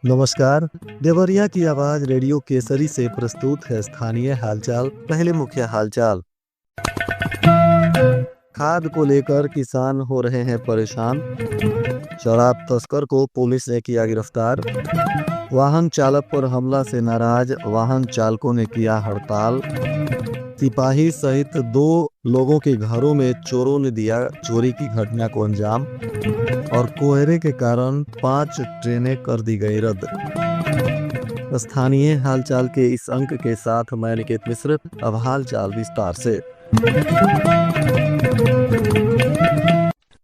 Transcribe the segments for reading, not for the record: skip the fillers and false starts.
नमस्कार। देवरिया की आवाज रेडियो केसरी से प्रस्तुत है स्थानीय हालचाल। पहले मुख्य हालचाल। खाद को लेकर किसान हो रहे हैं परेशान। शराब तस्कर को पुलिस ने किया गिरफ्तार। वाहन चालक पर हमला से नाराज वाहन चालकों ने किया हड़ताल। सिपाही सहित 2 लोगों के घरों में चोरों ने दिया चोरी की घटना को अंजाम। और कोहरे के कारण 5 ट्रेनें कर दी गई रद्द। स्थानीय हालचाल के इस अंक के साथ मैं निकेत मिश्र। अब हालचाल विस्तार से।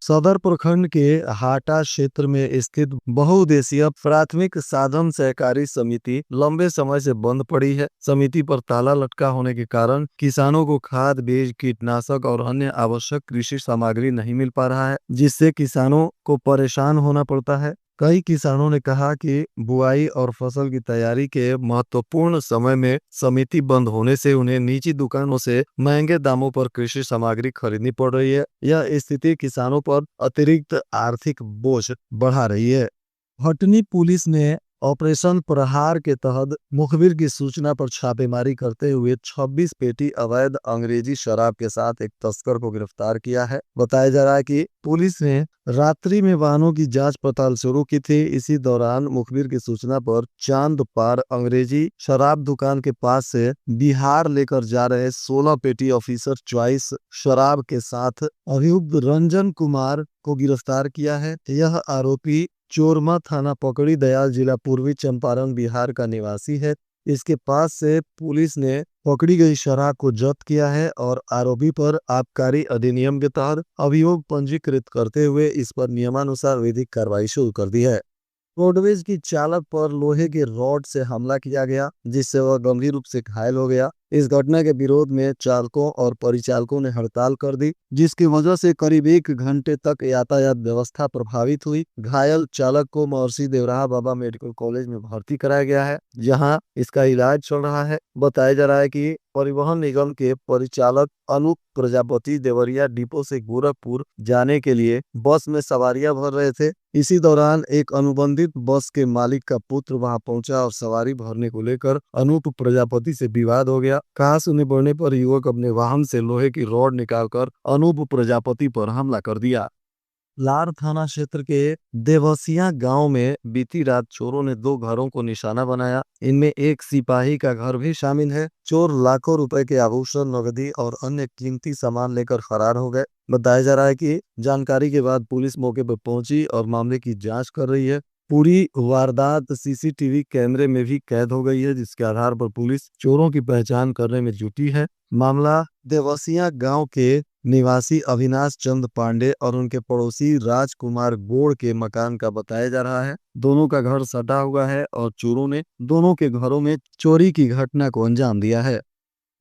सदर प्रखंड के हाटा क्षेत्र में स्थित बहुउद्देशीय प्राथमिक साधन सहकारी समिति लंबे समय से बंद पड़ी है। समिति पर ताला लटका होने के कारण किसानों को खाद, बीज, कीटनाशक और अन्य आवश्यक कृषि सामग्री नहीं मिल पा रहा है, जिससे किसानों को परेशान होना पड़ता है। कई किसानों ने कहा कि बुआई और फसल की तैयारी के महत्वपूर्ण समय में समिति बंद होने से उन्हें निजी दुकानों से महंगे दामों पर कृषि सामग्री खरीदनी पड़ रही है। यह स्थिति किसानों पर अतिरिक्त आर्थिक बोझ बढ़ा रही है। हटनी पुलिस ने ऑपरेशन प्रहार के तहत मुखबिर की सूचना पर छापेमारी करते हुए 26 पेटी अवैध अंग्रेजी शराब के साथ एक तस्कर को गिरफ्तार किया है। बताया जा रहा है कि पुलिस ने रात्रि में वाहनों की जांच पड़ताल शुरू की थी। इसी दौरान मुखबिर की सूचना पर चांद पार अंग्रेजी शराब दुकान के पास से बिहार लेकर जा रहे 16 पेटी ऑफिसर चॉइस शराब के साथ अभियुक्त रंजन कुमार को गिरफ्तार किया है। यह आरोपी चोरमा थाना पकड़ी दयाल जिला पूर्वी चंपारण बिहार का निवासी है। इसके पास से पुलिस ने पकड़ी गई शराब को जब्त किया है और आरोपी पर आबकारी अधिनियम के तहत अभियोग पंजीकृत करते हुए इस पर नियमानुसार विधिक कार्रवाई शुरू कर दी है। रोडवेज की चालक पर लोहे के रॉड से हमला किया गया, जिससे वह गंभीर रूप से घायल हो गया। इस घटना के विरोध में चालकों और परिचालकों ने हड़ताल कर दी, जिसकी वजह से करीब 1 घंटे तक यातायात व्यवस्था प्रभावित हुई। घायल चालक को महर्षि देवराहा बाबा मेडिकल कॉलेज में भर्ती कराया गया है, जहां इसका इलाज चल रहा है। बताया जा रहा है कि परिवहन निगम के परिचालक अनूप प्रजापति देवरिया डिपो से गोरखपुर जाने के लिए बस में सवारियां भर रहे थे। इसी दौरान एक अनुबंधित बस के मालिक का पुत्र वहां पहुंचा और सवारी भरने को लेकर अनूप प्रजापति से विवाद हो गया। कहा सुनने पड़ने पर युवक अपने वाहन से लोहे की रॉड निकालकर अनूप प्रजापति पर हमला कर दिया। लार थाना क्षेत्र के देवसिया गांव में बीती रात चोरों ने 2 घरों को निशाना बनाया। इनमें एक सिपाही का घर भी शामिल है। चोर लाखों रुपए के आभूषण, नगदी और अन्य कीमती सामान लेकर फरार हो गए। बताया जा रहा है कि जानकारी के बाद पुलिस मौके पर पहुंची और मामले की जांच कर रही है। पूरी वारदात सीसीटीवी कैमरे में भी कैद हो गई है, जिसके आधार पर पुलिस चोरों की पहचान करने में जुटी है। मामला देवसिया गांव के निवासी अविनाश चंद पांडे और उनके पड़ोसी राजकुमार गोड़ के मकान का बताया जा रहा है। दोनों का घर सटा हुआ है और चोरों ने दोनों के घरों में चोरी की घटना को अंजाम दिया है।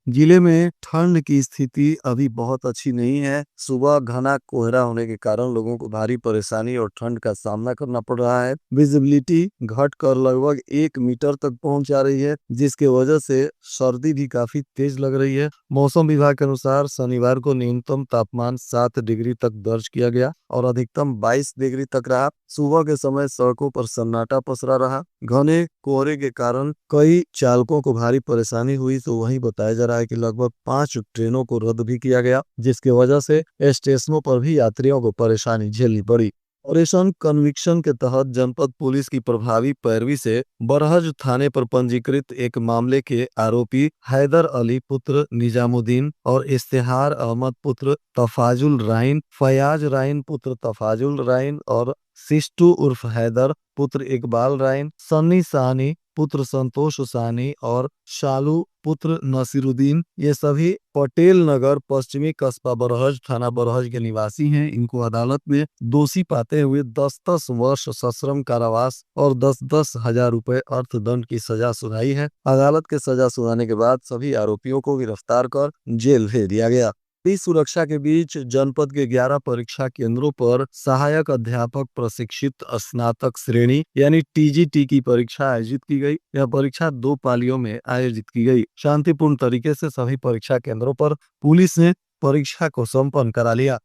जिले में ठंड की स्थिति अभी बहुत अच्छी नहीं है। सुबह घना कोहरा होने के कारण लोगों को भारी परेशानी और ठंड का सामना करना पड़ रहा है। विजिबिलिटी घटकर लगभग 1 मीटर तक पहुंच जा रही है, जिसके वजह से सर्दी भी काफी तेज लग रही है। मौसम विभाग के अनुसार शनिवार को न्यूनतम तापमान 7 डिग्री तक दर्ज किया गया और अधिकतम 22 डिग्री तक रहा। सुबह के समय सड़कों पर सन्नाटा पसरा रहा। घने कोहरे के कारण कई चालकों को भारी परेशानी हुई, तो वहीं बताया जा रहा है कि लगभग 5 ट्रेनों को रद्द भी किया गया, जिसकी वजह से स्टेशनों पर भी यात्रियों को परेशानी झेलनी पड़ी। ऑपरेशन कन्विक्शन के तहत जनपद पुलिस की प्रभावी पैरवी से बरहज थाने पर पंजीकृत एक मामले के आरोपी हैदर अली पुत्र निजामुद्दीन और इश्तेहार अहमद पुत्र तफाजुल राइन, फयाज राइन पुत्र तफाजुल राइन और सिस्टू उर्फ हैदर पुत्र इकबाल राइन, सन्नी साहनी पुत्र संतोष साहनी और शालू पुत्र नसीरुद्दीन, ये सभी पटेल नगर पश्चिमी कस्बा बरहज थाना बरहज के निवासी हैं। इनको अदालत में दोषी पाते हुए 10-10 वर्ष सश्रम कारावास और 10-10 हजार रुपए अर्थदंड की सजा सुनाई है। अदालत के सजा सुनाने के बाद सभी आरोपियों को गिरफ्तार कर जेल भेज दिया गया। इस सुरक्षा के बीच जनपद के 11 परीक्षा केंद्रों पर सहायक अध्यापक प्रशिक्षित स्नातक श्रेणी यानी टीजीटी की परीक्षा आयोजित की गई। यह परीक्षा 2 पालियों में आयोजित की गई। शांतिपूर्ण तरीके से सभी परीक्षा केंद्रों पर पुलिस ने परीक्षा को संपन्न करा लिया।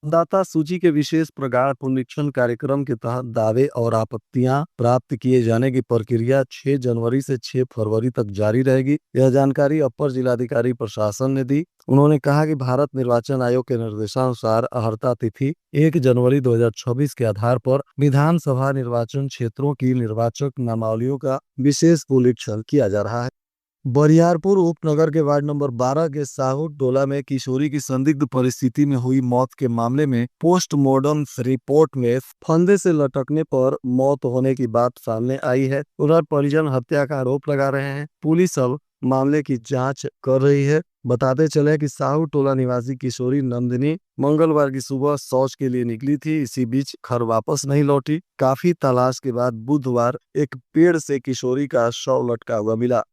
दाता सूची के विशेष प्रगाढ़ पुनरीक्षण कार्यक्रम के तहत दावे और आपत्तियां प्राप्त किए जाने की प्रक्रिया 6 जनवरी से 6 फरवरी तक जारी रहेगी। यह जानकारी अपर जिलाधिकारी प्रशासन ने दी। उन्होंने कहा कि भारत निर्वाचन आयोग के निर्देशानुसार अर्हता तिथि 1 जनवरी 2026 के आधार पर विधानसभा निर्वाचन क्षेत्रों की निर्वाचक नामावलियों का विशेष पुनरीक्षण किया जा रहा है। बरियारपुर उपनगर के वार्ड नंबर 12 के साहू टोला में किशोरी की संदिग्ध परिस्थिति में हुई मौत के मामले में पोस्टमार्टम रिपोर्ट में फंदे से लटकने पर मौत होने की बात सामने आई है। उधर परिजन हत्या का आरोप लगा रहे हैं। पुलिस अब मामले की जांच कर रही है। बताते चले कि साहू टोला निवासी किशोरी नंदिनी मंगलवार की सुबह शौच के लिए निकली थी। इसी बीच घर वापस नहीं लौटी। काफी तलाश के बाद बुधवार एक पेड़ से किशोरी का शव लटका हुआ मिला।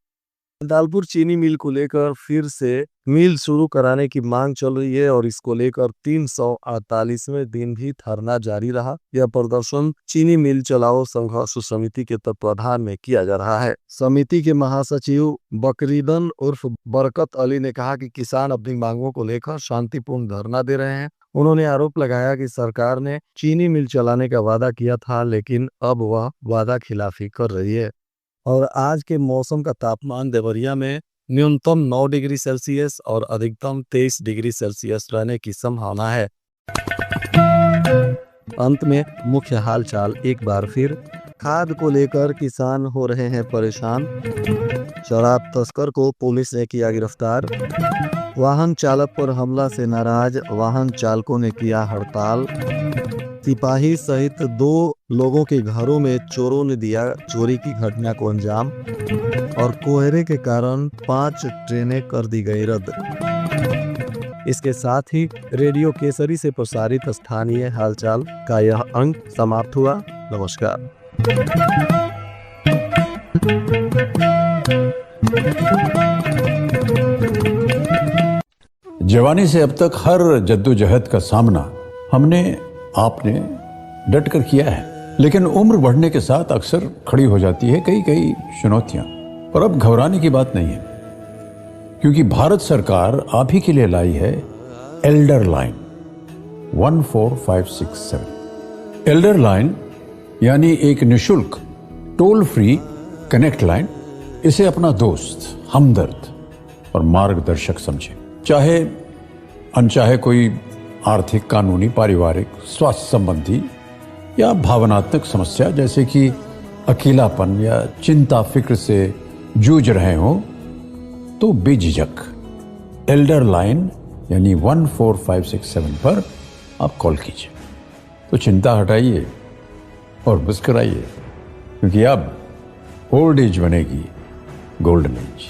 दालपुर चीनी मिल को लेकर फिर से मिल शुरू कराने की मांग चल रही है और इसको लेकर 348वें दिन भी धरना जारी रहा। यह प्रदर्शन चीनी मिल चलाओ संघर्ष समिति के तत्वाधान में किया जा रहा है। समिति के महासचिव बकरीदन उर्फ बरकत अली ने कहा कि किसान अपनी मांगों को लेकर शांतिपूर्ण धरना दे रहे हैं। उन्होंने आरोप लगाया कि सरकार ने चीनी मिल चलाने का वादा किया था, लेकिन अब वह वादा खिलाफी कर रही है। और आज के मौसम का तापमान देवरिया में न्यूनतम 9 डिग्री सेल्सियस और अधिकतम 23 डिग्री सेल्सियस रहने की संभावना है। अंत में मुख्य हालचाल एक बार फिर। खाद को लेकर किसान हो रहे हैं परेशान। शराब तस्कर को पुलिस ने किया गिरफ्तार। वाहन चालक पर हमला से नाराज वाहन चालकों ने किया हड़ताल। सिपाही सहित 2 लोगों के घरों में चोरों ने दिया चोरी की घटना को अंजाम। और कोहरे के कारण 5 ट्रेनें कर दी गई रद्द। इसके साथ ही रेडियो केसरी से प्रसारित स्थानीय हालचाल का यह अंक समाप्त हुआ। नमस्कार। जवानी से अब तक हर जद्दोजहद का सामना हमने आपने डट कर किया है, लेकिन उम्र बढ़ने के साथ अक्सर खड़ी हो जाती है कई चुनौतियां। और अब घबराने की बात नहीं है, क्योंकि भारत सरकार आप ही के लिए लाई है एल्डर लाइन 14567। एल्डर लाइन यानी एक निशुल्क टोल फ्री कनेक्ट लाइन। इसे अपना दोस्त, हमदर्द और मार्गदर्शक समझे। चाहे अनचाहे कोई आर्थिक, कानूनी, पारिवारिक, स्वास्थ्य संबंधी या भावनात्मक समस्या जैसे कि अकेलापन या चिंता फिक्र से जूझ रहे हो, तो बेझिझक एल्डर लाइन यानी 14567 पर आप कॉल कीजिए। तो चिंता हटाइए और मुस्कुराइए, क्योंकि अब ओल्ड एज बनेगी गोल्डन एज।